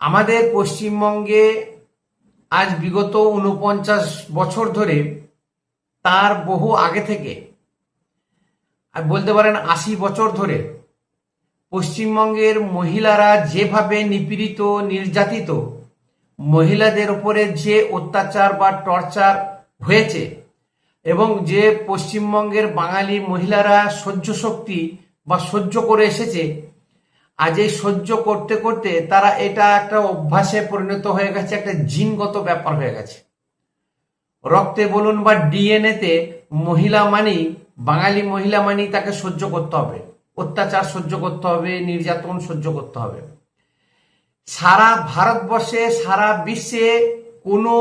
আমাদের পশ্চিমবঙ্গে আজ বিগত ৪৯ বছর ধরে, তার বহু আগে থেকে, আর বলতে পারেন ৮০ বছর ধরে পশ্চিমবঙ্গের মহিলারা যেভাবে নিপীড়িত, নির্যাতিত, মহিলাদের উপরে যে অত্যাচার বা টর্চার হয়েছে এবং যে পশ্চিমবঙ্গের বাঙালি মহিলারা সহ্য শক্তি বা সহ্য করে এসেছে, আজ এই সহ্য করতে করতে তারা এটা একটা অভ্যাসে পরিণত হয়ে গেছে, একটা জিনগত ব্যাপার হয়ে গেছে। রক্তে বলুন বা ডিএনএতে মহিলা মানি, বাঙালি মহিলা মানি তাকে সহ্য করতে হবে, অত্যাচার সহ্য করতে হবে, নির্যাতন সহ্য করতে হবে। সারা ভারতবর্ষে, সারা বিশ্বে কোনো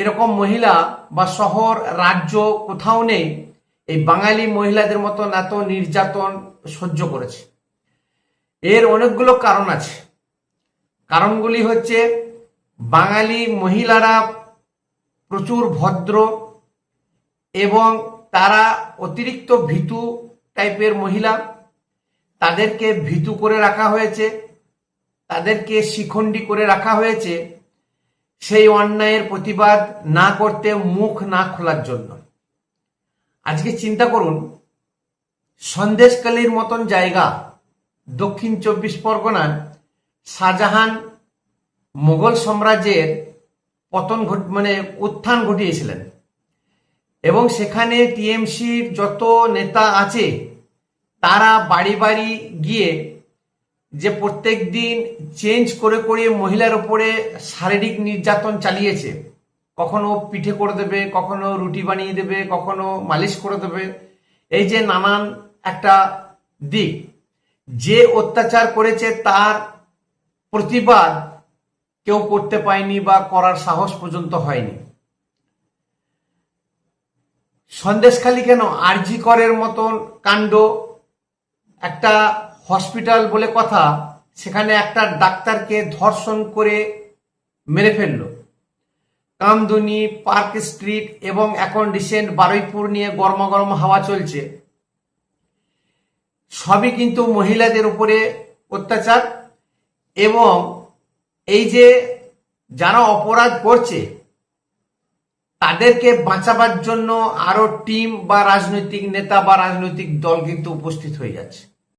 এরকম মহিলা বা শহর, রাজ্য কোথাও নেই এই বাঙালি মহিলাদের মতন এত নির্যাতন সহ্য করেছে। এর অনেকগুলো কারণ আছে। কারণগুলি হচ্ছে, বাঙালি মহিলারা প্রচুর ভদ্র এবং তারা অতিরিক্ত ভীতু টাইপের মহিলা। তাদেরকে ভীতু করে রাখা হয়েছে, তাদেরকে শিখণ্ডী করে রাখা হয়েছে সেই অন্যায়ের প্রতিবাদ না করতে, মুখ না খোলার জন্য। আজকে চিন্তা করুন, সন্দেশখালির মতন জায়গা, দক্ষিণ ২৪ পরগনায় শাহজাহান মোগল সাম্রাজ্যের উত্থান ঘটিয়েছিলেন এবং সেখানে টিএমসির যত নেতা আছে তারা বাড়ি বাড়ি গিয়ে যে প্রত্যেক দিন চেঞ্জ করে করে মহিলার উপরে শারীরিক নির্যাতন চালিয়েছে। কখনো পিঠে করে দেবে, কখনো রুটি বানিয়ে দেবে, কখনো মালিশ করে দেবে। এই যে নানান একটা দিক, যে অত্যাচার করেছে তার প্রতিবাদ কেউ করতে পায়নি বা করার সাহস পর্যন্ত হয়নি। সন্দেশখালি কেন, আরজি করের মতন কাণ্ড, একটা হসপিটাল বলে কথা, সেখানে একটা ডাক্তারকে ধর্ষণ করে মেরে ফেললো। কামদুনি, পার্ক স্ট্রিট এবং এখন রিসেন্ট বারুইপুর নিয়ে গরমা গরম হাওয়া চলছে, সবই কিন্তু মহিলাদের উপরে অত্যাচার। এবং এই যে যারা অপরাধ করছে তাদেরকে বাঁচাবার জন্য আরো টিম বা রাজনৈতিক নেতা বা রাজনৈতিক দল কিন্তু উপস্থিত হয়ে যাচ্ছে।